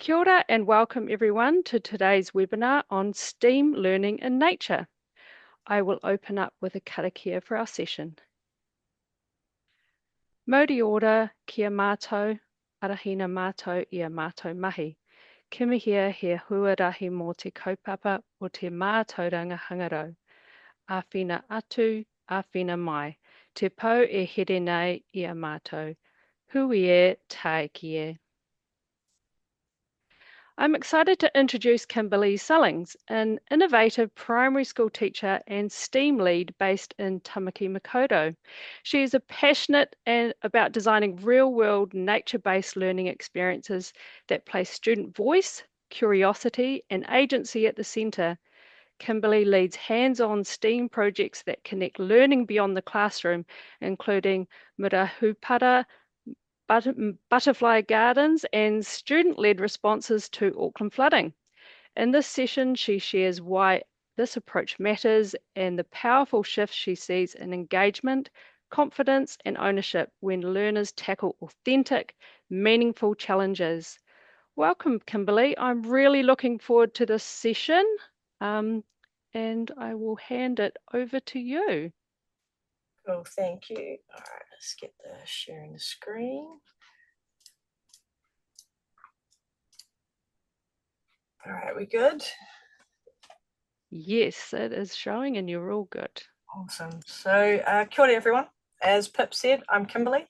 Kia ora and welcome everyone to today's webinar on STEAM learning in nature. I will open up with a karakia for our session. Mōri ora kia mātou, arahina mātou ia mātou mahi. Kimihia he huarahi mō te kaupapa o te mātauranga hangarau. Āwhina atu, āwhina mai. Te pau e here nei ia mātou. Hui e tae ki e. I'm excited to introduce Kimberley Sullings, an innovative primary school teacher and STEAM lead based in Tamaki Makaurau. She is passionate about designing real-world nature-based learning experiences that place student voice, curiosity and agency at the centre. Kimberley leads hands-on STEAM projects that connect learning beyond the classroom, including hupara, butterfly gardens and student-led responses to Auckland flooding. In this session, she shares why this approach matters and the powerful shift she sees in engagement, confidence and ownership when learners tackle authentic, meaningful challenges. Welcome, Kimberley. I'm really looking forward to this session and I will hand it over to you. Cool, thank you. All right, let's get the sharing the screen. All right, we good? Yes, it is showing and you're all good. Awesome. So, kia ora everyone. As Pip said, I'm Kimberley.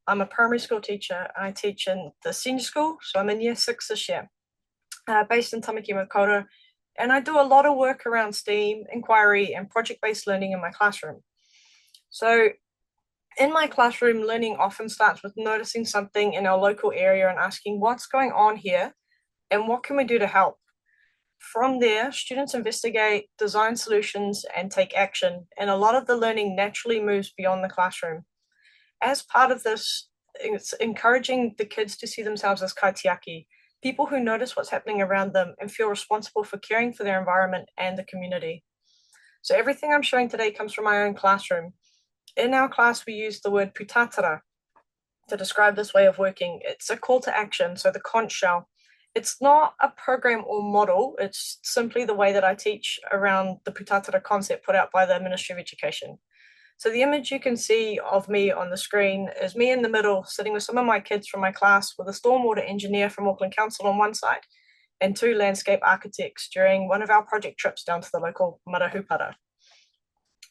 I'm a primary school teacher. I teach in the senior school, so I'm in year 6 this year, based in Tamaki Makaurau, and I do a lot of work around STEAM, inquiry, and project-based learning in my classroom. So in my classroom, learning often starts with noticing something in our local area and asking what's going on here and what can we do to help. From there, students investigate, design solutions, and take action, and a lot of the learning naturally moves beyond the classroom. As part of this, it's encouraging the kids to see themselves as kaitiaki, people who notice what's happening around them and feel responsible for caring for their environment and the community. So everything I'm showing today comes from my own classroom. In our class, we use the word putatara to describe this way of working. It's a call to action, so the conch shell. It's not a program or model, it's simply the way that I teach around the putatara concept put out by the Ministry of Education. So the image you can see of me on the screen is me in the middle, sitting with some of my kids from my class with a stormwater engineer from Auckland Council on one side and 2 landscape architects during one of our project trips down to the local hupara.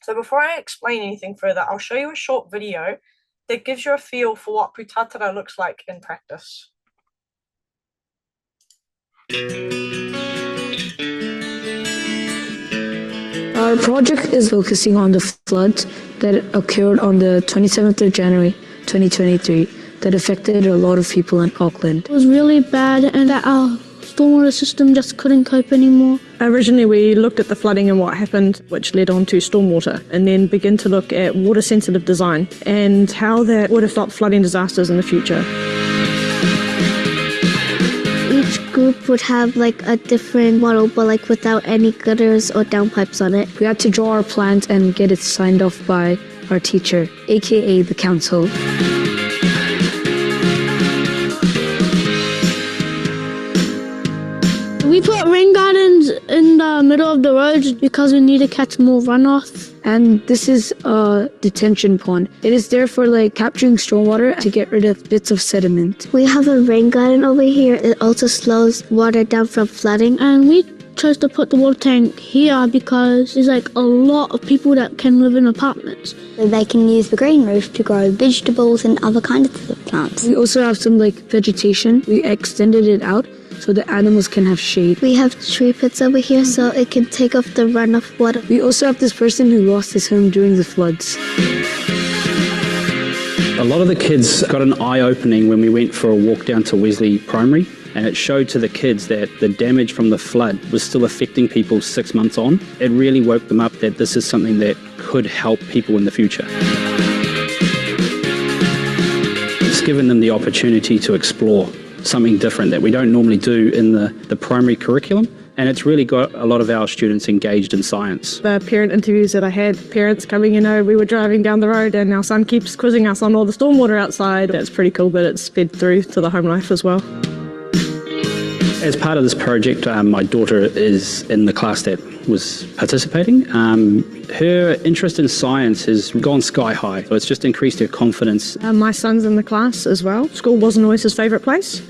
So before I explain anything further, I'll show you a short video that gives you a feel for what putatara looks like in practice. Our project is focusing on the floods that occurred on the 27th of January 2023 that affected a lot of people in Auckland. It was really bad and that our stormwater system just couldn't cope anymore. Originally we looked at the flooding and what happened, which led on to stormwater, and then begin to look at water sensitive design and how that would have stopped flooding disasters in the future. Each group would have like a different model, but like without any gutters or downpipes on it. We had to draw our plans and get it signed off by our teacher, aka the council. We put rain gardens in the middle of the roads because we need to catch more runoff. And this is a detention pond. It is there for like capturing stormwater to get rid of bits of sediment. We have a rain garden over here. It also slows water down from flooding. And we chose to put the water tank here because there's like a lot of people that can live in apartments. So they can use the green roof to grow vegetables and other kinds of plants. We also have some like vegetation. We extended it out so the animals can have shade. We have tree pits over here so it can take off the runoff water. We also have this person who lost his home during the floods. A lot of the kids got an eye-opening when we went for a walk down to Wesley Primary, and it showed to the kids that the damage from the flood was still affecting people 6 months on. It really woke them up that this is something that could help people in the future. It's given them the opportunity to explore something different that we don't normally do in the primary curriculum, and it's really got a lot of our students engaged in science. The parent interviews that I had, parents coming, we were driving down the road and our son keeps quizzing us on all the stormwater outside. That's pretty cool that it's fed through to the home life as well. As part of this project, my daughter is in the class that was participating. Her interest in science has gone sky high, so it's just increased her confidence. My son's in the class as well. School wasn't always his favourite place,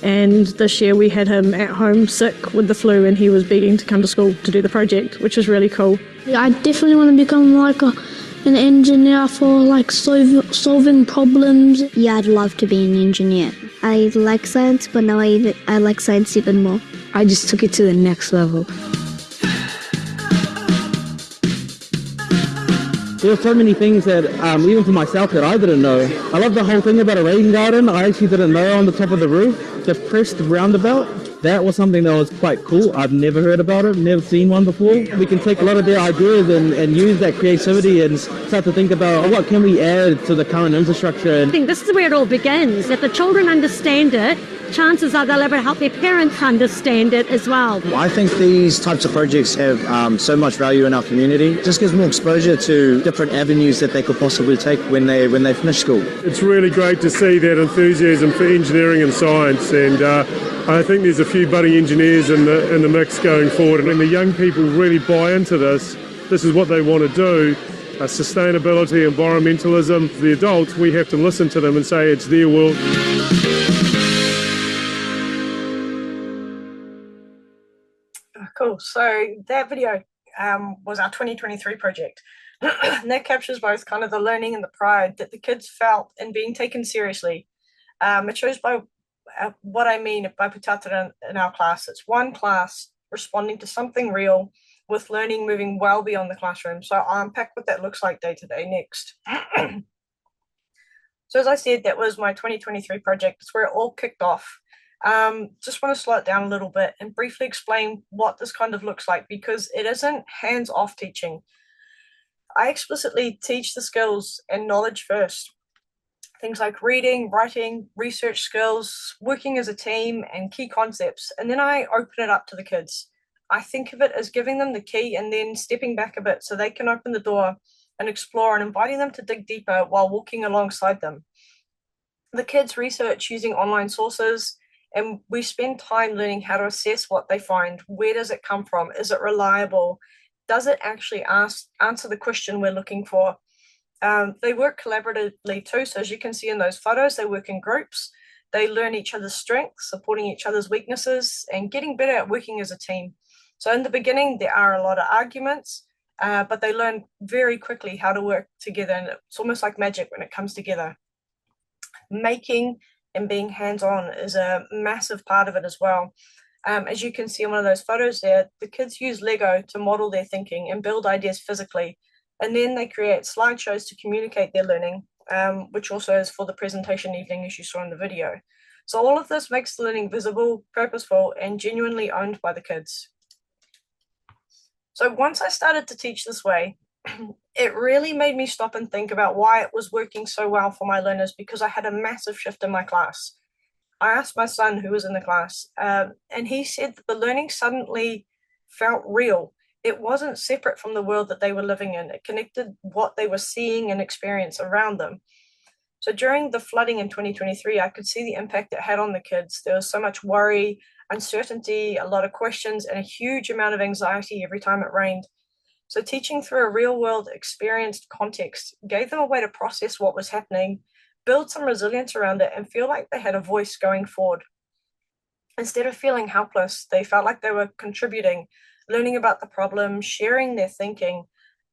and this year we had him at home sick with the flu, and he was begging to come to school to do the project, which was really cool. I definitely want to become like an engineer for like solving problems. Yeah, I'd love to be an engineer. I like science, but now I like science even more. I just took it to the next level. There are so many things that, even for myself, that I didn't know. I love the whole thing about a rain garden. I actually didn't know on the top of the roof. The pressed roundabout, that was something that was quite cool. I've never heard about it, never seen one before. We can take a lot of their ideas and use that creativity and start to think about what can we add to the current infrastructure. I think this is where it all begins. If the children understand it, chances are they'll be able to help their parents understand it as well. I think these types of projects have so much value in our community. It just gives more exposure to different avenues that they could possibly take when they finish school. It's really great to see that enthusiasm for engineering and science, and I think there's a few budding engineers in the mix going forward. And when the young people really buy into this is what they want to do. Sustainability, environmentalism. The adults, we have to listen to them and say it's their world. Cool. So that video was our 2023 project. And that captures both kind of the learning and the pride that the kids felt in being taken seriously. It shows by what I mean by putata in our class. It's one class responding to something real with learning moving well beyond the classroom. So I'll unpack what that looks like day to day next. So as I said, that was my 2023 project. It's where it all kicked off. Just want to slow it down a little bit and briefly explain what this kind of looks like, because it isn't hands-off teaching. I explicitly teach the skills and knowledge first. Things like reading, writing, research skills, working as a team, and key concepts. And then I open it up to the kids. I think of it as giving them the key and then stepping back a bit so they can open the door and explore, and inviting them to dig deeper while walking alongside them. The kids research using online sources, and we spend time learning how to assess what they find. Where does it come from? Is it reliable? Does it actually answer the question we're looking for? They work collaboratively too. So as you can see in those photos, they work in groups. They learn each other's strengths, supporting each other's weaknesses, and getting better at working as a team. So in the beginning, there are a lot of arguments, but they learn very quickly how to work together. And it's almost like magic when it comes together. Making and being hands-on is a massive part of it as well. As you can see in one of those photos there, the kids use Lego to model their thinking and build ideas physically. And then they create slideshows to communicate their learning, which also is for the presentation evening, as you saw in the video. So all of this makes the learning visible, purposeful, and genuinely owned by the kids. So once I started to teach this way, it really made me stop and think about why it was working so well for my learners, because I had a massive shift in my class. I asked my son, who was in the class, and he said that the learning suddenly felt real. It wasn't separate from the world that they were living in. It connected what they were seeing and experience around them. So during the flooding in 2023, I could see the impact it had on the kids. There was so much worry, uncertainty, a lot of questions, and a huge amount of anxiety every time it rained. So teaching through a real-world experienced context gave them a way to process what was happening, build some resilience around it, and feel like they had a voice going forward. Instead of feeling helpless, they felt like they were contributing, learning about the problem, sharing their thinking,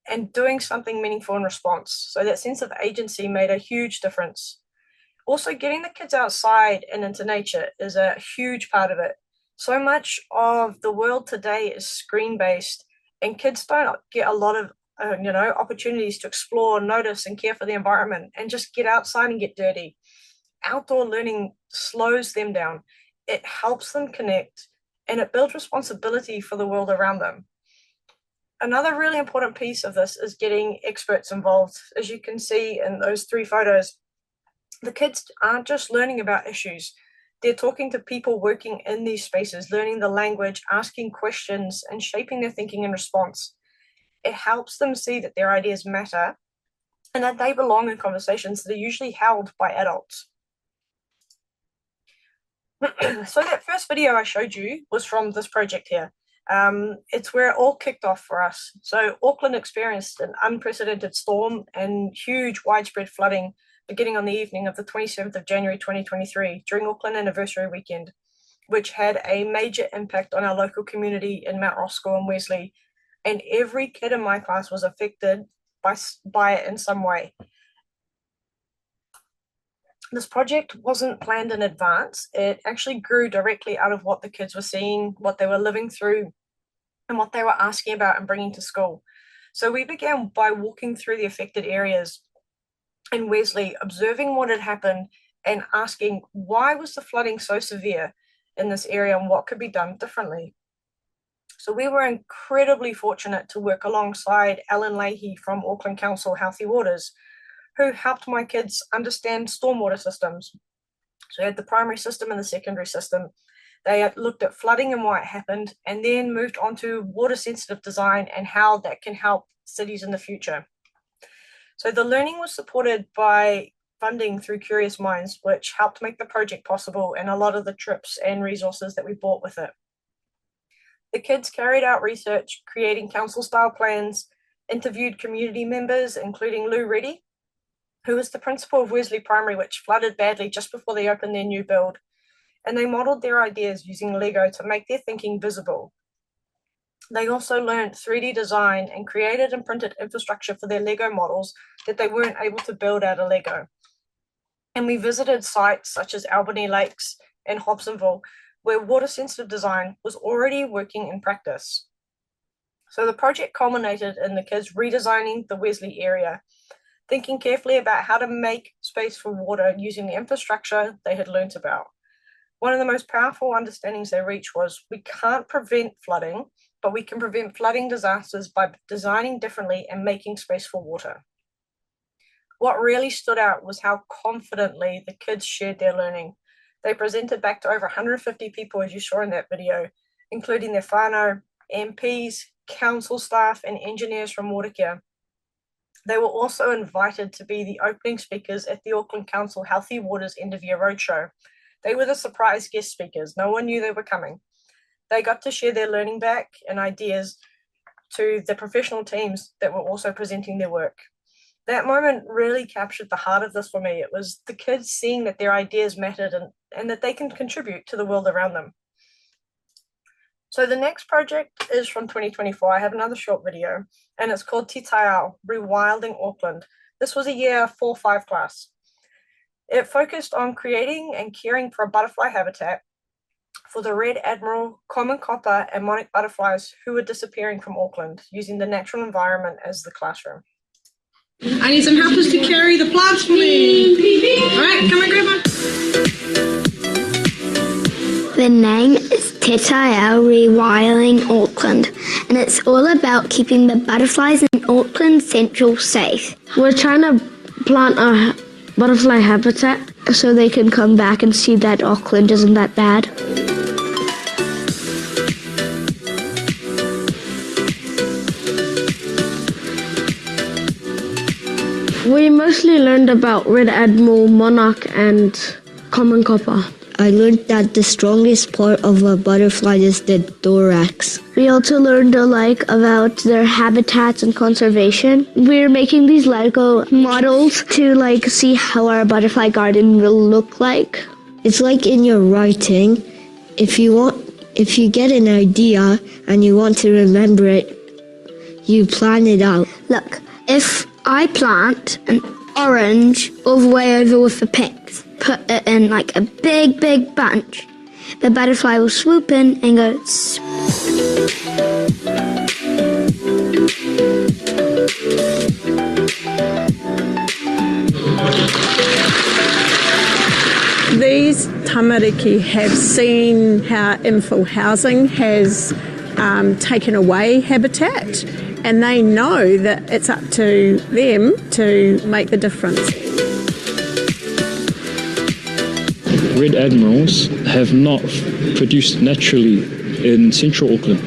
and doing something meaningful in response. So that sense of agency made a huge difference. Also, getting the kids outside and into nature is a huge part of it. So much of the world today is screen-based, and kids don't get a lot of opportunities to explore, notice, and care for the environment, and just get outside and get dirty. Outdoor learning slows them down. It helps them connect, and it builds responsibility for the world around them. Another really important piece of this is getting experts involved. As you can see in those 3 photos, the kids aren't just learning about issues. They're talking to people working in these spaces, learning the language, asking questions, and shaping their thinking in response. It helps them see that their ideas matter and that they belong in conversations that are usually held by adults. So that first video I showed you was from this project here. It's where it all kicked off for us. So Auckland experienced an unprecedented storm and huge widespread flooding beginning on the evening of the 27th of January 2023 during Auckland Anniversary Weekend, which had a major impact on our local community in Mount Roscoe and Wesley. And every kid in my class was affected by it in some way. This project wasn't planned in advance. It actually grew directly out of what the kids were seeing, what they were living through, and what they were asking about and bringing to school. So we began by walking through the affected areas in Wesley, observing what had happened and asking why was the flooding so severe in this area and what could be done differently. So we were incredibly fortunate to work alongside Alan Leahy from Auckland Council Healthy Waters, who helped my kids understand stormwater systems. So we had the primary system and the secondary system. They had looked at flooding and why it happened, and then moved on to water sensitive design and how that can help cities in the future. So the learning was supported by funding through Curious Minds, which helped make the project possible and a lot of the trips and resources that we brought with it. The kids carried out research, creating council-style plans, interviewed community members, including Lou Reddy, who was the principal of Wesley Primary, which flooded badly just before they opened their new build. And they modelled their ideas using Lego to make their thinking visible. They also learned 3D design and created and printed infrastructure for their Lego models that they weren't able to build out of Lego. And we visited sites such as Albany Lakes and Hobsonville, where water-sensitive design was already working in practice. So the project culminated in the kids redesigning the Wesley area, thinking carefully about how to make space for water using the infrastructure they had learnt about. One of the most powerful understandings they reached was we can't prevent flooding, but we can prevent flooding disasters by designing differently and making space for water. What really stood out was how confidently the kids shared their learning. They presented back to over 150 people, as you saw in that video, including their whānau, MPs, council staff, and engineers from Watercare. They were also invited to be the opening speakers at the Auckland Council Healthy Waters End of Year Roadshow. They were the surprise guest speakers. No one knew they were coming. They got to share their learning back and ideas to the professional teams that were also presenting their work. That moment really captured the heart of this for me. It was the kids seeing that their ideas mattered and that they can contribute to the world around them. So the next project is from 2024. I have another short video, and it's called Te Taiao, Rewilding Auckland. This was a year 4-5 class. It focused on creating and caring for a butterfly habitat for the red admiral, common copper, and monarch butterflies who were disappearing from Auckland, using the natural environment as the classroom. I need some helpers to carry the plants for me. All right, come on, Grandma. The name is Te Taiao Rewilding Auckland, and it's all about keeping the butterflies in Auckland Central safe. We're trying to plant a butterfly habitat so they can come back and see that Auckland isn't that bad. We mostly learned about red admiral, monarch, and common copper. I learned that the strongest part of a butterfly is the thorax. We also learned about their habitats and conservation. We're making these Lego models to see how our butterfly garden will look like. It's like in your writing. If you get an idea and you want to remember it, you plan it out. Look, if I plant an orange all the way over with the pinks, put it in a big, big bunch, the butterfly will swoop in and go. These tamariki have seen how infill housing has taken away habitat, and they know that it's up to them to make the difference. Red admirals have not produced naturally in central Auckland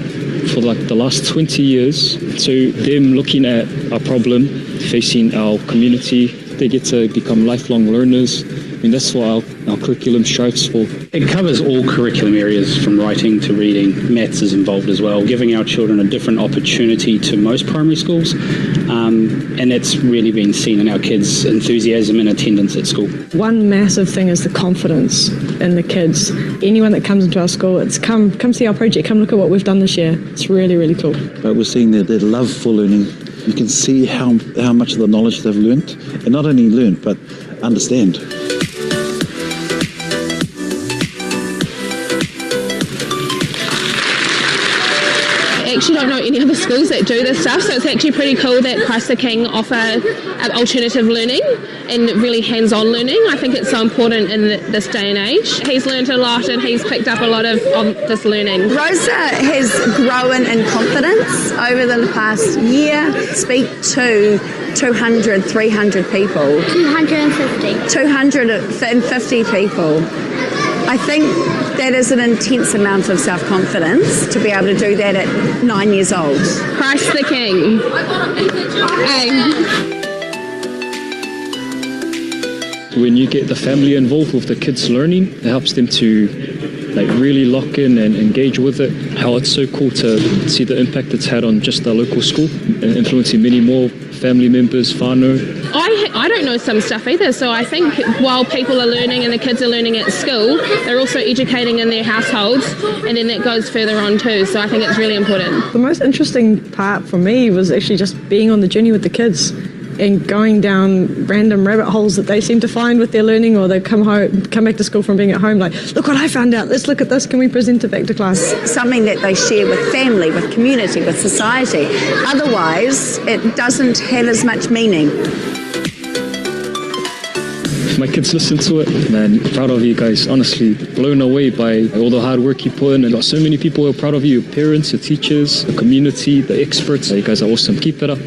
for the last 20 years. So them looking at a problem facing our community, they get to become lifelong learners, I mean, that's what our curriculum strives for. It covers all curriculum areas from writing to reading. Maths is involved as well, giving our children a different opportunity to most primary schools. And that's really been seen in our kids' enthusiasm and attendance at school. One massive thing is the confidence in the kids. Anyone that comes into our school, it's come see our project, come look at what we've done this year. It's really, really cool. But we're seeing their love for learning. You can see how much of the knowledge they've learnt, and not only learnt, but understand. I actually don't know any other schools that do this stuff, so it's actually pretty cool that Christ the King offer alternative learning and really hands-on learning. I think it's so important in this day and age. He's learned a lot and he's picked up a lot of this learning. Rosa has grown in confidence over the past year. Speak to 200, 300 people. 250. 250 people. I think that is an intense amount of self-confidence to be able to do that at 9 years old. Christ the King. When you get the family involved with the kids learning, it helps them to really lock in and engage with it. How it's so cool to see the impact it's had on just the local school and influencing many more family members, whānau. I don't know some stuff either, so I think while people are learning and the kids are learning at school, they're also educating in their households, and then that goes further on too, so I think it's really important. The most interesting part for me was actually just being on the journey with the kids and going down random rabbit holes that they seem to find with their learning, or they come back to school from being at home like, look what I found out, let's look at this, can we present it back to class? Something that they share with family, with community, with society. Otherwise, it doesn't have as much meaning. If my kids listen to it, man, proud of you guys. Honestly, blown away by all the hard work you put in, and got so many people who are proud of you, your parents, your teachers, the community, the experts. You guys are awesome. Keep it up.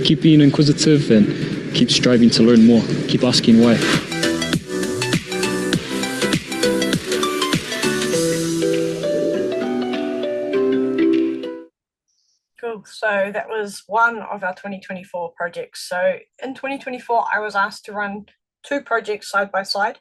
Keep being inquisitive and keep striving to learn more. Keep asking why. Cool. So that was one of our 2024 projects. So in 2024, I was asked to run 2 projects side by side.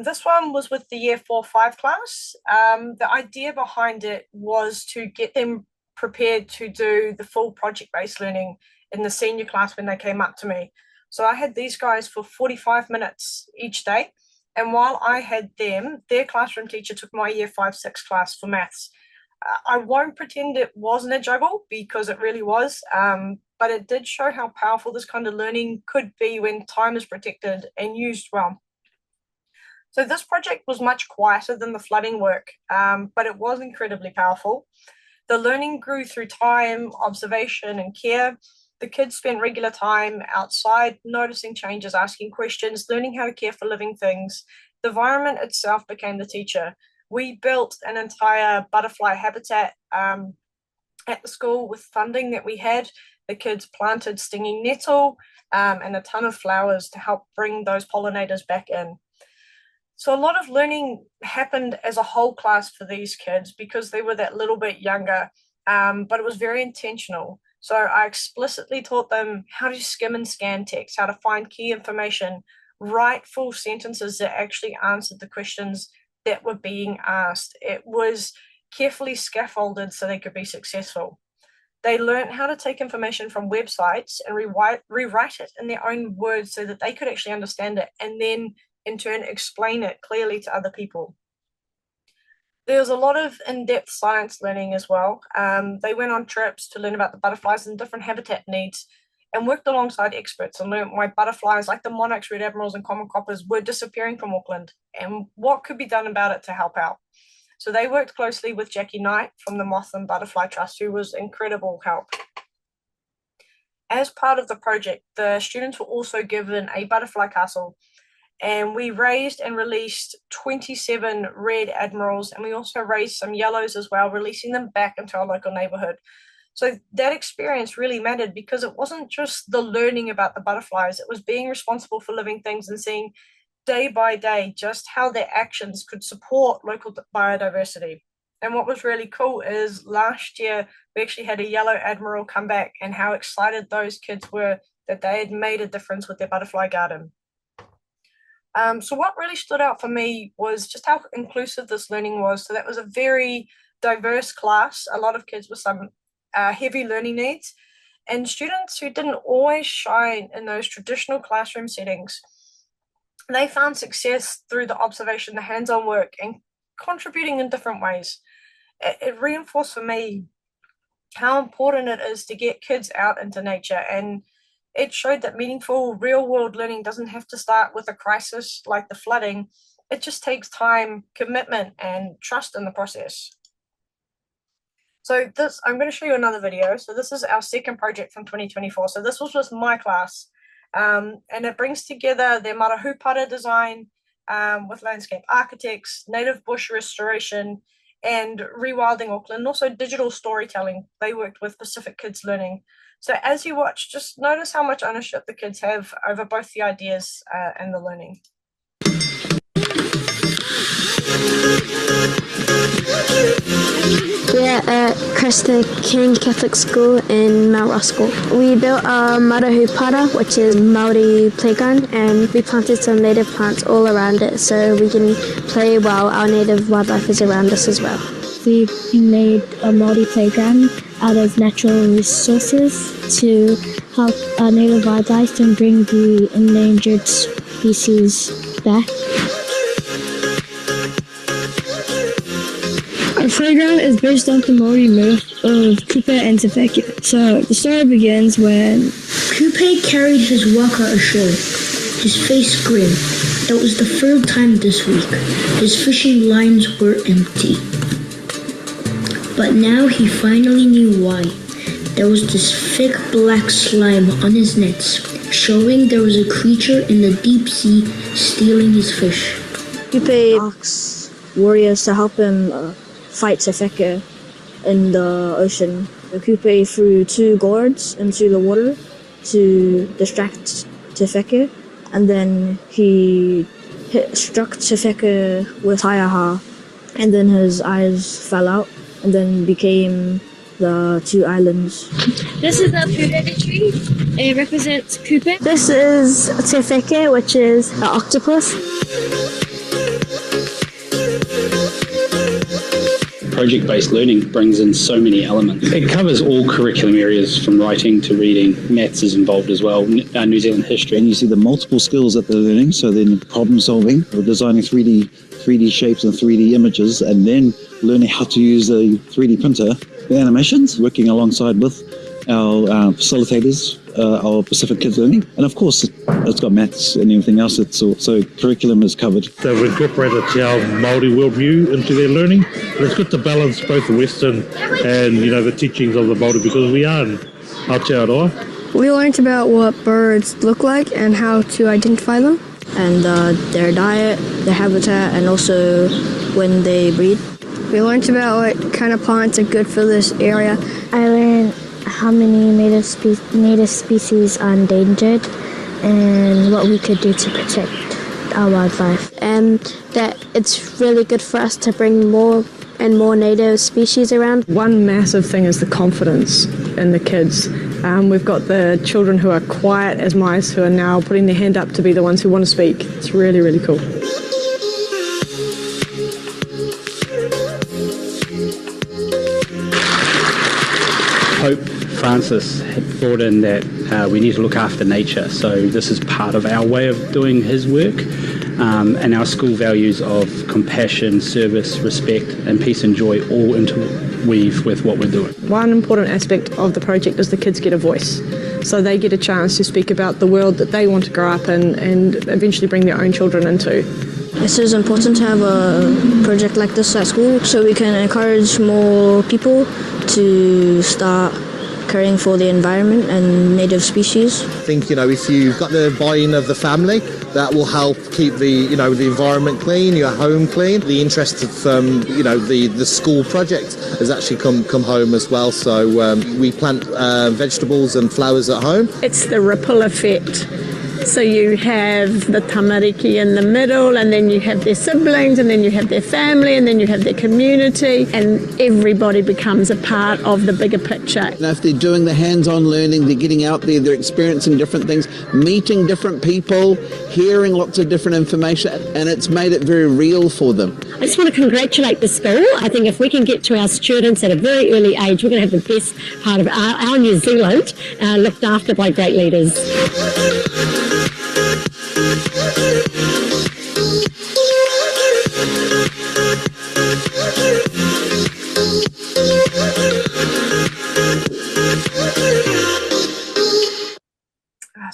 This one was with the Year 4-5 class. The idea behind it was to get them prepared to do the full project-based learning in the senior class when they came up to me. So I had these guys for 45 minutes each day. And while I had them, their classroom teacher took my Year 5-6 class for maths. I won't pretend it wasn't a juggle, because it really was. But it did show how powerful this kind of learning could be when time is protected and used well. So this project was much quieter than the flooding work, but it was incredibly powerful. The learning grew through time, observation, and care. The kids spent regular time outside, noticing changes, asking questions, learning how to care for living things. The environment itself became the teacher. We built an entire butterfly habitat at the school with funding that we had. The kids planted stinging nettle and a ton of flowers to help bring those pollinators back in. So a lot of learning happened as a whole class for these kids because they were that little bit younger, but it was very intentional. So I explicitly taught them how to skim and scan text, how to find key information, write full sentences that actually answered the questions that were being asked. It was carefully scaffolded so they could be successful. They learned how to take information from websites and rewrite it in their own words so that they could actually understand it, and then in turn explain it clearly to other people. There was a lot of in-depth science learning as well. They went on trips to learn about the butterflies and different habitat needs, and worked alongside experts and learned why butterflies like the monarchs, red admirals, and common coppers were disappearing from Auckland and what could be done about it to help out. So they worked closely with Jackie Knight from the Moth and Butterfly Trust, who was incredible help. As part of the project, the students were also given a butterfly castle, and we raised and released 27 red admirals, and we also raised some yellows as well, releasing them back into our local neighborhood. So that experience really mattered because it wasn't just the learning about the butterflies, it was being responsible for living things and seeing day by day just how their actions could support local biodiversity. And what was really cool is last year we actually had a yellow admiral come back, and how excited those kids were that they had made a difference with their butterfly garden. So what really stood out for me was just how inclusive this learning was. So that was a very diverse class, a lot of kids with some heavy learning needs, and students who didn't always shine in those traditional classroom settings. They found success through the observation, the hands-on work, and contributing in different ways. It reinforced for me how important it is to get kids out into nature, and it showed that meaningful real-world learning doesn't have to start with a crisis like the flooding. It just takes time, commitment, and trust in the process. So I'm going to show you another video. So this is our second project from 2024. So this was with my class, and it brings together their hupara design with landscape architects, native bush restoration, and rewilding Auckland, and also digital storytelling. They worked with Pacific Kids Learning. So as you watch, just notice how much ownership the kids have over both the ideas and the learning. We're at Christa King Catholic School in Mount Roskill. We built a hupara, which is Māori playground, and we planted some native plants all around it so we can play while our native wildlife is around us as well. We made a Māori playground out of natural resources to help our native wildlife and bring the endangered species back. Our playground is based on the Māori myth of Kupe and Te Wheke. So the story begins when Kupe carried his waka ashore, his face grim. It was the third time this week. His fishing lines were empty. But now he finally knew why. There was this thick black slime on his nets, showing there was a creature in the deep sea stealing his fish. Kupe asks warriors to help him fight Te Wheke in the ocean. Kupe threw 2 gourds into the water to distract Te Wheke, and then he struck Te Wheke with taiaha, and then his eyes fell out and then became the 2 islands. This is the purere tree. It represents Kupe. This is Te Wheke, which is an octopus. Project-based learning brings in so many elements. It covers all curriculum areas from writing to reading. Maths is involved as well, New Zealand history. And you see the multiple skills that they're learning, so then problem solving, or designing 3D shapes and 3D images, and then learning how to use a 3D printer, the animations, working alongside with our facilitators, our Pacific Kids Learning, and of course it's got maths and everything else. So curriculum is covered. They've incorporated our Māori worldview into their learning. And it's good to balance both the Western and the teachings of the Māori, because we are in Aotearoa. We learned about what birds look like and how to identify them, and their diet, their habitat, and also when they breed. We learned about what kind of plants are good for this area. I learned how many native species are endangered and what we could do to protect our wildlife. And that it's really good for us to bring more and more native species around. One massive thing is the confidence in the kids. We've got the children who are quiet as mice who are now putting their hand up to be the ones who want to speak. It's really, really cool. Pope Francis had brought in that we need to look after nature. So this is part of our way of doing his work, and our school values of compassion, service, respect and peace and joy all interweave with what we're doing. One important aspect of the project is the kids get a voice. So they get a chance to speak about the world that they want to grow up in and eventually bring their own children into. This is important to have a project like this at school so we can encourage more people to start caring for the environment and native species. I think, if you've got the buy-in of the family, that will help keep the environment clean, your home clean. The interest of, the school project has actually come home as well. So we plant vegetables and flowers at home. It's the ripple effect So you have the tamariki in the middle, and then you have their siblings, and then you have their family, and then you have their community, and everybody becomes a part of the bigger picture. Now, if they're doing the hands-on learning, they're getting out there, they're experiencing different things, meeting different people, hearing lots of different information, and it's made it very real for them. I just want to congratulate the school. I think if we can get to our students at a very early age, we're going to have the best part of our New Zealand looked after by great leaders.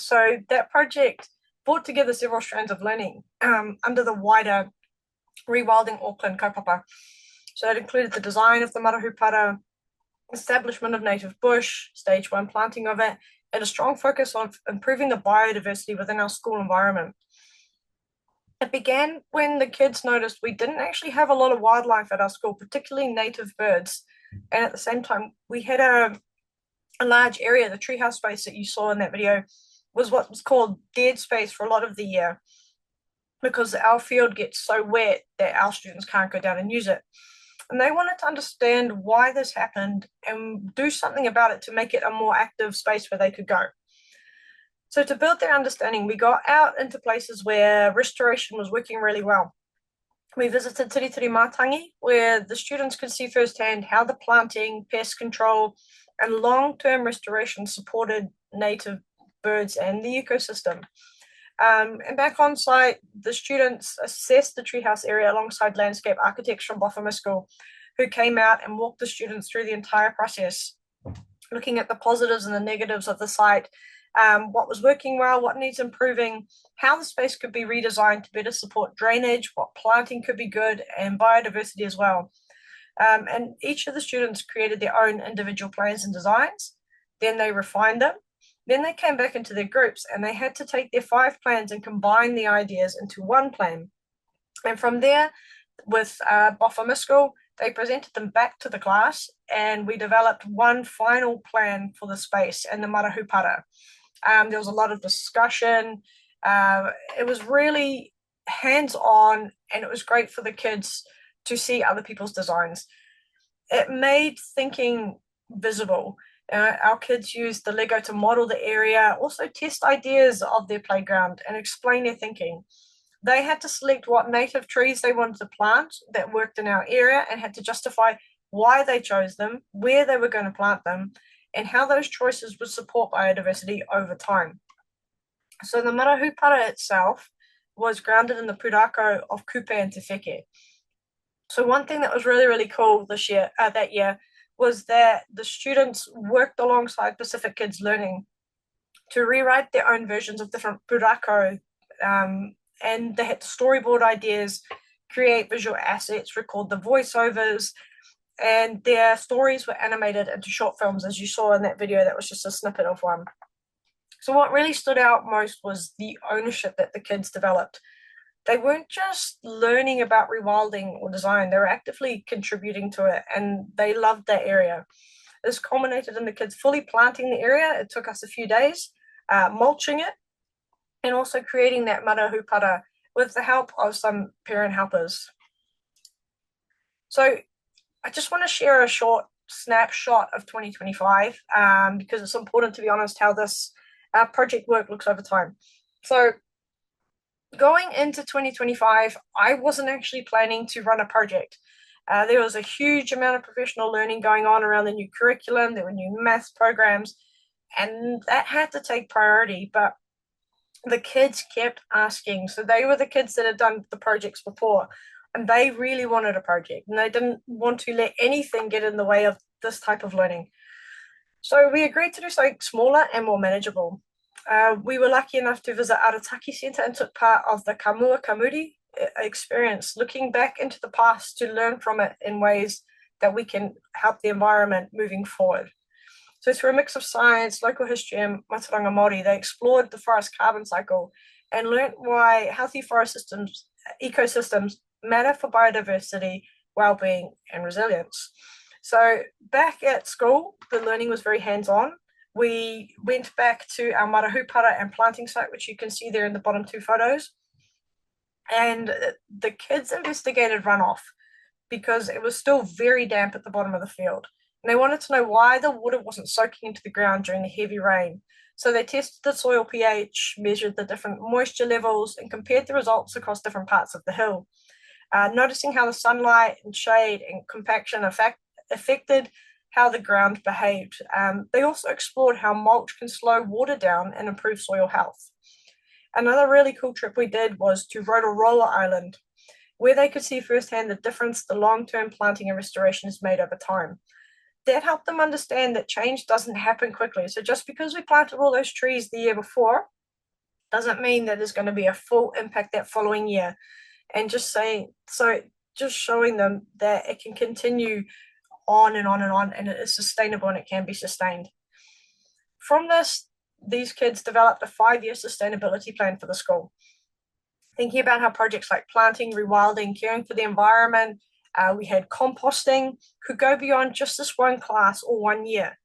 So that project brought together several strands of learning under the wider Rewilding Auckland kaupapa. So it included the design of the mara hupara, establishment of native bush, stage 1 planting of it, and a strong focus on improving the biodiversity within our school environment. It began when the kids noticed we didn't actually have a lot of wildlife at our school, particularly native birds. And at the same time, we had a large area, the treehouse space that you saw in that video, was what was called dead space for a lot of the year, because our field gets so wet that our students can't go down and use it. And they wanted to understand why this happened and do something about it to make it a more active space where they could go. So to build their understanding, we got out into places where restoration was working really well. We visited Tiritiri Mātangi, where the students could see firsthand how the planting, pest control, and long-term restoration supported native birds and the ecosystem. And back on site, the students assessed the treehouse area alongside landscape architects from Boffa School, who came out and walked the students through the entire process, looking at the positives and the negatives of the site, what was working well, what needs improving, how the space could be redesigned to better support drainage, what planting could be good, and biodiversity as well. And each of the students created their own individual plans and designs. Then they refined them. Then they came back into their groups and they had to take their 5 plans and combine the ideas into one plan. And from there, with Boffa School, they presented them back to the class and we developed one final plan for the space and the mara hupara. There was a lot of discussion. It was really hands-on and it was great for the kids to see other people's designs. It made thinking visible. Our kids used the Lego to model the area, also test ideas of their playground and explain their thinking. They had to select what native trees they wanted to plant that worked in our area and had to justify why they chose them, where they were going to plant them, and how those choices would support biodiversity over time. So the mara hupara itself was grounded in the pūrākau of kupe and te wheke. So one thing that was really, really cool that year was that the students worked alongside Pacific Kids Learning to rewrite their own versions of different pūrākau, and they had storyboard ideas, create visual assets, record the voiceovers, and their stories were animated into short films, as you saw in that video. That was just a snippet of one. So what really stood out most was the ownership that the kids developed. They weren't just learning about rewilding or design, they were actively contributing to it, and they loved that area. This culminated in the kids fully planting the area. It took us a few days, mulching it, and also creating that mara hupara with the help of some parent helpers. So I just want to share a short snapshot of 2025 because it's important, to be honest, how this project work looks over time. So going into 2025, I wasn't actually planning to run a project. There was a huge amount of professional learning going on around the new curriculum. There were new maths programs, and that had to take priority. But the kids kept asking. So they were the kids that had done the projects before, and they really wanted a project, and they didn't want to let anything get in the way of this type of learning. So we agreed to do something smaller and more manageable. We were lucky enough to visit Arataki Centre and took part of the Kamua Kamuri experience, looking back into the past to learn from it in ways that we can help the environment moving forward. So through a mix of science, local history, and Mataranga Māori, they explored the forest carbon cycle and learnt why healthy forest ecosystems matter for biodiversity, well-being, and resilience. So back at school, the learning was very hands-on. we went back to our hupara and planting site, which you can see there in the bottom 2 photos. And the kids investigated runoff because it was still very damp at the bottom of the field. And they wanted to know why the water wasn't soaking into the ground during the heavy rain. So they tested the soil pH, measured the different moisture levels, and compared the results across different parts of the hill. Noticing how the sunlight and shade and compaction affected how the ground behaved. They also explored how mulch can slow water down and improve soil health. Another really cool trip we did was to Rotorua Island, where they could see firsthand the difference the long-term planting and restoration has made over time. That helped them understand that change doesn't happen quickly. So just because we planted all those trees the year before doesn't mean that there's going to be a full impact that following year. And just showing them that it can continue on and on and on, and it is sustainable and it can be sustained. From this, these kids developed a 5-year sustainability plan for the school, thinking about how projects like planting, rewilding, caring for the environment, we had composting, could go beyond just this one class or 1 year.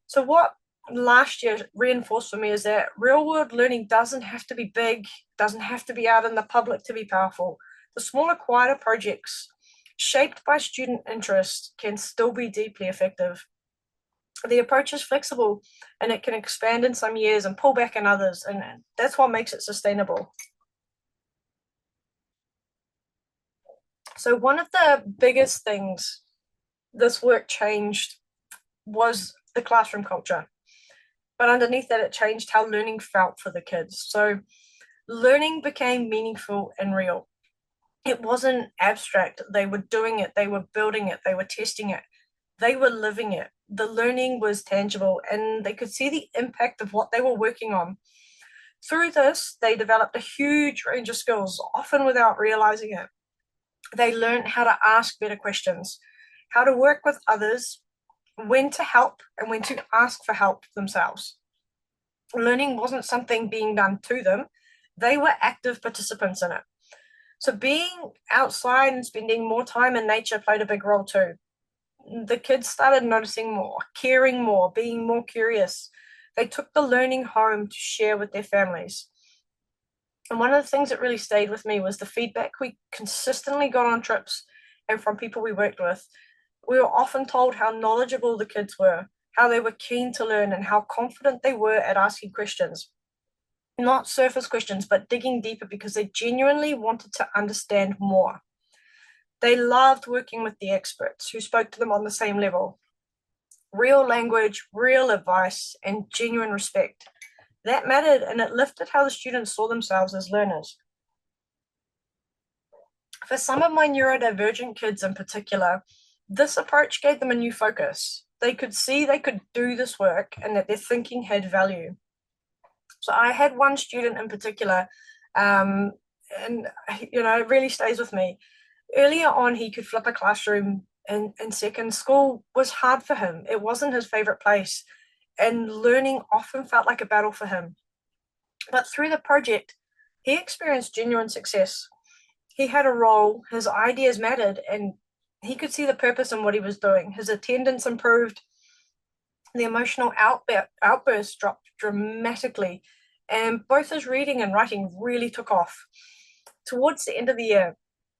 So what last year reinforced for me is that real world learning doesn't have to be big, doesn't have to be out in the public to be powerful. The smaller, quieter projects shaped by student interest can still be deeply effective. The approach is flexible and it can expand in some years and pull back in others, and that's what makes it sustainable. So one of the biggest things this work changed was the classroom culture. But underneath that, it changed how learning felt for the kids. So learning became meaningful and real. It wasn't abstract. They were doing it, they were building it, they were testing it, they were living it. The learning was tangible and they could see the impact of what they were working on. Through this, they developed a huge range of skills, often without realizing it. They learned how to ask better questions, how to work with others, when to help and when to ask for help themselves. Learning wasn't something being done to them. They were active participants in it. So being outside and spending more time in nature played a big role too. The kids started noticing more, caring more, being more curious. They took the learning home to share with their families. And one of the things that really stayed with me was the feedback we consistently got on trips and from people we worked with. We were often told how knowledgeable the kids were, how they were keen to learn, and how confident they were at asking questions. Not surface questions, but digging deeper because they genuinely wanted to understand more. They loved working with the experts who spoke to them on the same level. Real language, real advice, and genuine respect. That mattered, and it lifted how the students saw themselves as learners. For some of my neurodivergent kids in particular, this approach gave them a new focus. They could see they could do this work and that their thinking had value. So I had one student in particular, and it really stays with me. Earlier on, he could flip a classroom in second. School was hard for him. It wasn't his favorite place, and learning often felt like a battle for him. But through the project, he experienced genuine success. He had a role, his ideas mattered, and he could see the purpose in what he was doing. His attendance improved, the emotional outbursts dropped dramatically, and both his reading and writing really took off. Towards the end of the year,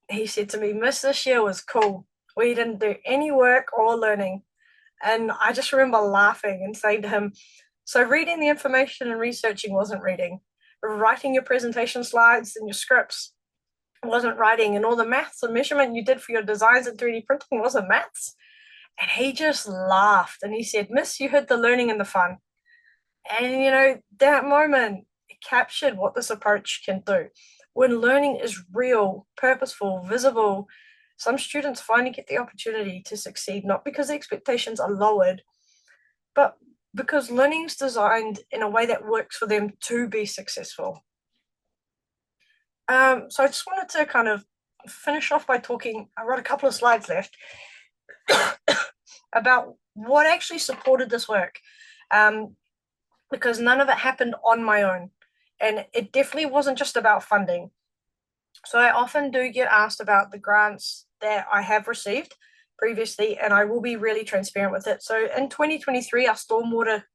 he said to me, "Miss, this year was cool. We didn't do any work or learning." And I just remember laughing and saying to him, "So reading the information and researching wasn't reading. Writing your presentation slides and your scripts wasn't writing, and all the maths and measurement you did for your designs and 3D printing wasn't maths." And he just laughed and he said, "Miss, you heard the learning and the fun." And that moment captured what this approach can do. When learning is real, purposeful, visible, some students finally get the opportunity to succeed, not because the expectations are lowered, but because learning is designed in a way that works for them to be successful. So I just wanted to kind of finish off by talking, I wrote a couple of slides left, about what actually supported this work, because none of it happened on my own, and it definitely wasn't just about funding. So I often do get asked about the grants that I have received previously, and I will be really transparent with it. So in 2023, our stormwater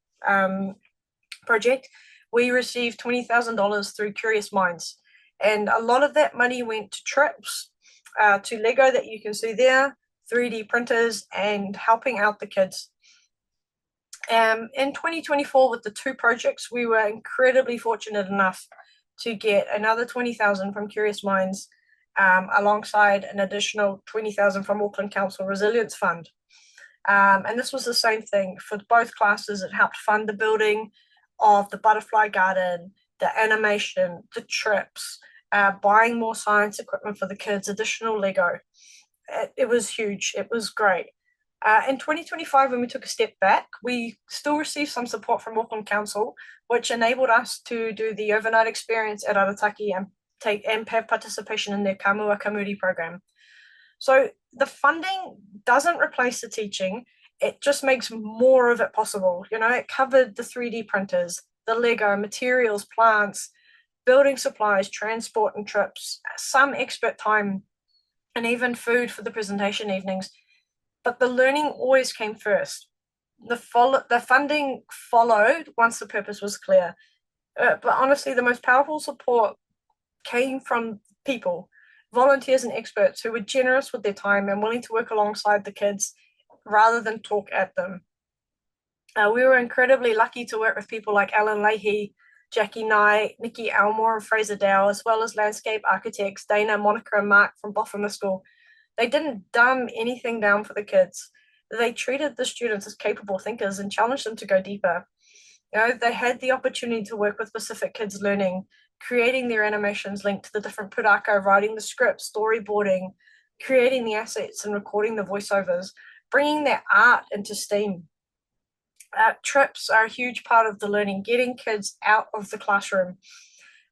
project, we received $20,000 through Curious Minds. And a lot of that money went to trips, to Lego that you can see there, 3D printers, and helping out the kids. In 2024, with the 2 projects, we were incredibly fortunate enough to get another $20,000 from Curious Minds, alongside an additional $20,000 from Auckland Council Resilience Fund. And this was the same thing for both classes. It helped fund the building of the butterfly garden, the animation, the trips, buying more science equipment for the kids, additional Lego. It was huge. It was great. In 2025, when we took a step back, we still received some support from Auckland Council, which enabled us to do the overnight experience at Arataki and have participation in their Kamua Kamuri program. So the funding doesn't replace the teaching, it just makes more of it possible. You know, it covered the 3D printers, the Lego, materials, plants, building supplies, transport and trips, some expert time, and even food for the presentation evenings. But the learning always came first. The funding followed once the purpose was clear. But honestly, the most powerful support came from people, volunteers and experts who were generous with their time and willing to work alongside the kids rather than talk at them. We were incredibly lucky to work with people like Alan Leahy, Jackie Knight, Nikki Elmore and Fraser Dow, as well as landscape architects Dana, Monica and Mark from Boffa School. They didn't dumb anything down for the kids. They treated the students as capable thinkers and challenged them to go deeper. You know, they had the opportunity to work with specific kids learning, creating their animations linked to the different puraka, writing the scripts, storyboarding, creating the assets and recording the voiceovers, bringing their art into STEAM. Trips are a huge part of the learning, getting kids out of the classroom.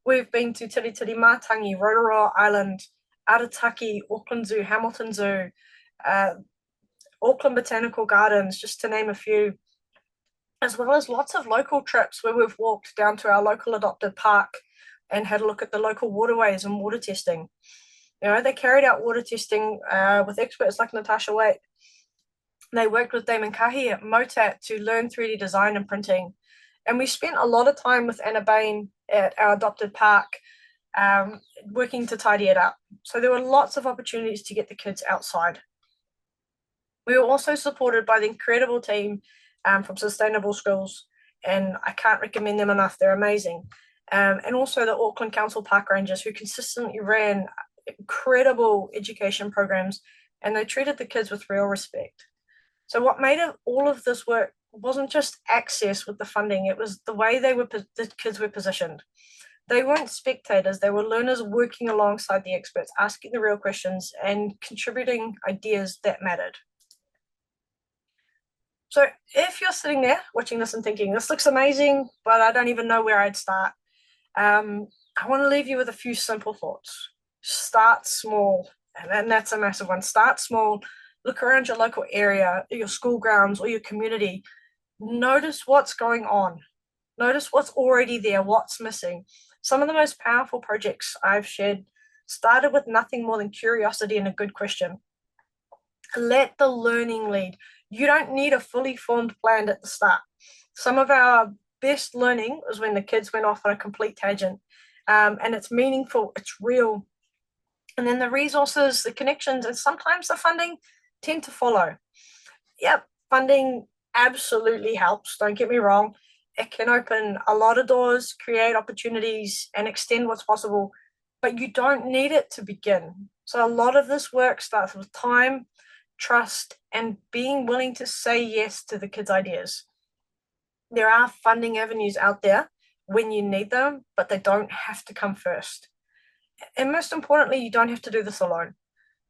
We've been to Tiritiri Mātangi, Rotorua Island, Arataki, Auckland Zoo, Hamilton Zoo, Auckland Botanical Gardens, just to name a few, as well as lots of local trips where we've walked down to our local adopted park and had a look at the local waterways and water testing. You know, they carried out water testing with experts like Natasha Waite. They worked with Damon Kahi at Motat to learn 3D design and printing. And we spent a lot of time with Anna Bain at our adopted park, working to tidy it up. So there were lots of opportunities to get the kids outside. We were also supported by the incredible team from Sustainable Schools, and I can't recommend them enough. They're amazing. And also the Auckland Council Park Rangers, who consistently ran incredible education programs, and they treated the kids with real respect. So what made all of this work wasn't just access with the funding, it was the way the kids were positioned. They weren't spectators, they were learners working alongside the experts, asking the real questions and contributing ideas that mattered. So if you're sitting there watching this and thinking, this looks amazing, but I don't even know where I'd start, I want to leave you with a few simple thoughts. Start small, and that's a massive one. Start small, look around your local area, your school grounds or your community. Notice what's going on. Notice what's already there, what's missing. Some of the most powerful projects I've shared started with nothing more than curiosity and a good question. Let the learning lead. You don't need a fully formed plan at the start. Some of our best learning was when the kids went off on a complete tangent, and it's meaningful, it's real. And then the resources, the connections, and sometimes the funding tend to follow. Yep, funding absolutely helps, don't get me wrong. It can open a lot of doors, create opportunities, and extend what's possible, but you don't need it to begin. So a lot of this work starts with time, trust, and being willing to say yes to the kids' ideas. There are funding avenues out there when you need them, but they don't have to come first. And most importantly, you don't have to do this alone.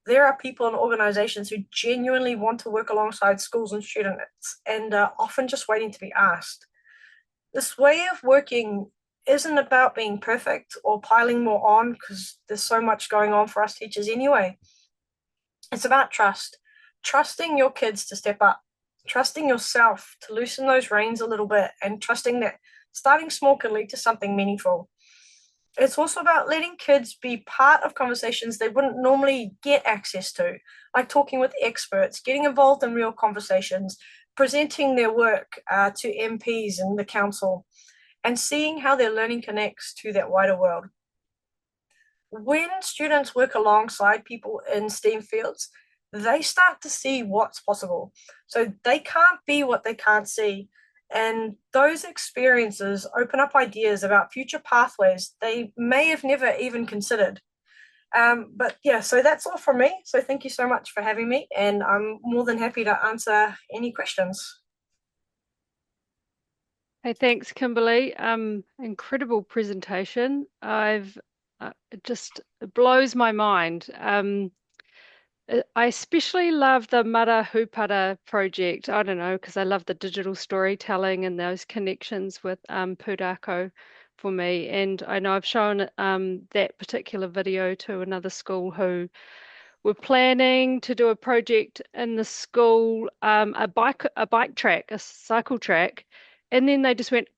There are people and organizations who genuinely want to work alongside schools and students and are often just waiting to be asked. This way of working isn't about being perfect or piling more on, because there's so much going on for us teachers anyway. It's about trust. Trusting your kids to step up, trusting yourself to loosen those reins a little bit, and trusting that starting small can lead to something meaningful. It's also about letting kids be part of conversations they wouldn't normally get access to, like talking with experts, getting involved in real conversations, presenting their work to MPs and the council, and seeing how their learning connects to that wider world. When students work alongside people in STEAM fields, they start to see what's possible. So they can't be what they can't see. And those experiences open up ideas about future pathways they may have never even considered. But yeah, so that's all from me. So thank you so much for having me, and I'm more than happy to answer any questions. Hey, thanks, Kimberley. Incredible presentation. It just blows my mind. I especially love the Mara Hupara project. I don't know, because I love the digital storytelling and those connections with Pūrākau for me. And I know I've shown that particular video to another school who were planning to do a project in the school, a bike track, a cycle track, and then they just went,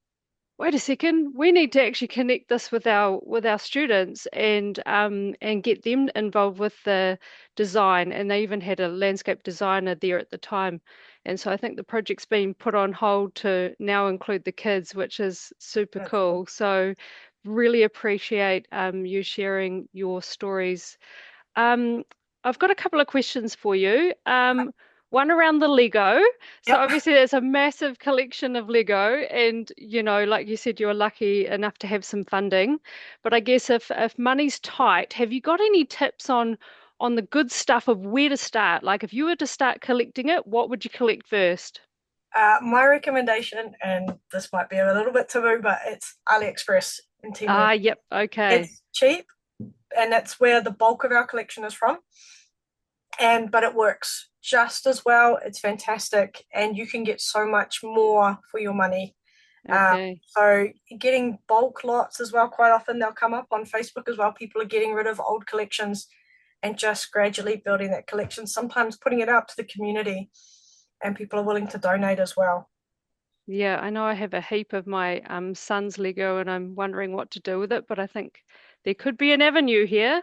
wait a second, we need to actually connect this with our students and get them involved with the design. And they even had a landscape designer there at the time. And so I think the project's been put on hold to now include the kids, which is super cool. So really appreciate you sharing your stories. I've got a couple of questions for you. One around the Lego. So obviously there's a massive collection of Lego, and like you said, you're lucky enough to have some funding. But I guess if money's tight, have you got any tips on the good stuff of where to start? Like if you were to start collecting it, what would you collect first? My recommendation, and this might be a little bit taboo, but it's AliExpress and Temu. Yep, okay. It's cheap, and that's where the bulk of our collection is from. But it works just as well. It's fantastic, and you can get so much more for your money. Okay. So getting bulk lots as well, quite often they'll come up on Facebook as well. People are getting rid of old collections and just gradually building that collection, sometimes putting it out to the community, and people are willing to donate as well. Yeah, I know I have a heap of my son's Lego and I'm wondering what to do with it, but I think there could be an avenue here.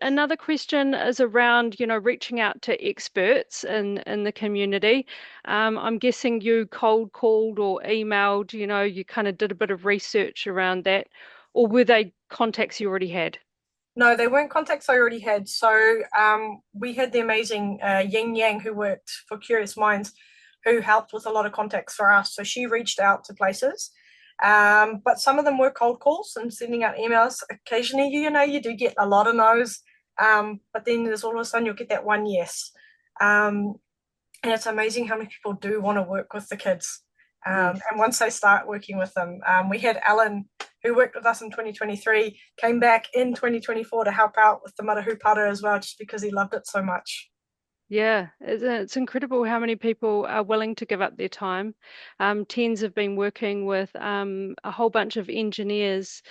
Another question is around, reaching out to experts in the community. I'm guessing you cold called or emailed, you kind of did a bit of research around that, or were they contacts you already had? No, they weren't contacts I already had. So we had the amazing Yin Yang, who worked for Curious Minds, who helped with a lot of contacts for us. So she reached out to places. But some of them were cold calls and sending out emails. Occasionally, you do get a lot of no's, but then there's all of a sudden you'll get that one yes. And it's amazing how many people do want to work with the kids. And once they start working with them, we had Alan, who worked with us in 2023, came back in 2024 to help out with the Mara Hupara as well, just because he loved it so much. Yeah, it's incredible how many people are willing to give up their time. TENS have been working with a whole bunch of engineers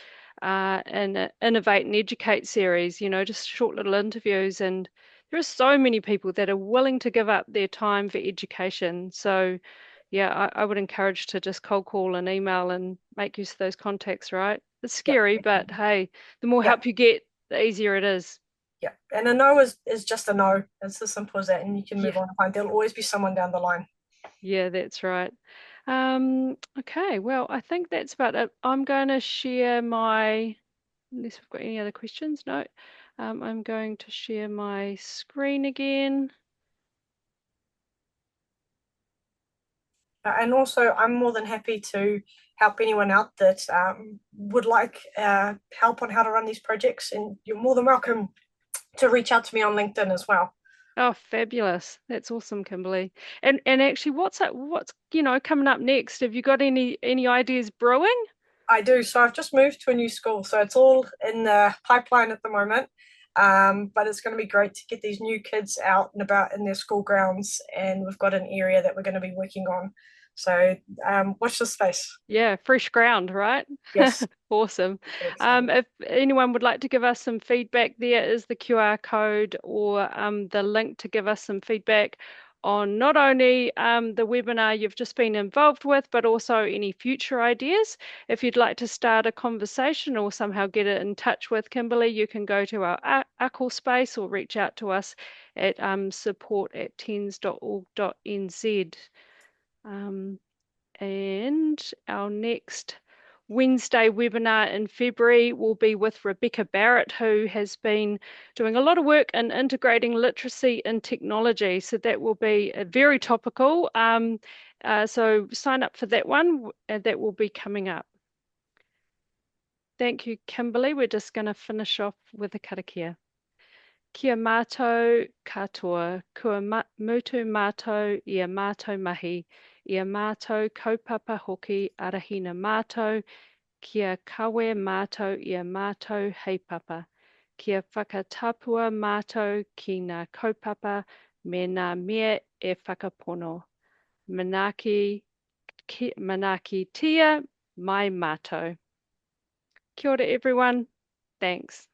in Innovate and Educate series, just short little interviews. And there are so many people that are willing to give up their time for education. So, yeah, I would encourage to just cold call and email and make use of those contacts, right? It's scary, but hey, the more help you get, the easier it is. Yeah, and a no is just a no. It's as simple as that, and you can move on and find there'll always be someone down the line. Yeah, that's right. Okay, well, I think that's about it. I'm going to share my, unless we've got any other questions, no. I'm going to share my screen again. And also, I'm more than happy to help anyone out that would like help on how to run these projects, and you're more than welcome to reach out to me on LinkedIn as well. Oh, fabulous. That's awesome, Kimberley. And actually, what's coming up next? Have you got any ideas brewing? I do. So I've just moved to a new school, so it's all in the pipeline at the moment. But it's going to be great to get these new kids out and about in their school grounds, and we've got an area that we're going to be working on. So watch this space. Yeah, fresh ground, right? Yes. Awesome. If anyone would like to give us some feedback, there is the QR code or the link to give us some feedback on not only the webinar you've just been involved with, but also any future ideas. If you'd like to start a conversation or somehow get in touch with Kimberley, you can go to our ACL space or reach out to us at support@tens.org.nz. And our next Wednesday webinar in February will be with Rebecca Barrett, who has been doing a lot of work in integrating literacy and technology. So that will be very topical. So sign up for that one, that will be coming up. Thank you, Kimberley. We're just going to finish off with a karakia. Kia mātou katoa, kua mutu mātou ia mātou mahi, ia mātou kaupapa hoki arahina mātou, kia kawe mātou ia mātou heipapa, kia whakatapua mātou ki ngā kaupapa me ngā mea e whakapono. Manaki tia mai mātou. Kia ora everyone. Thanks.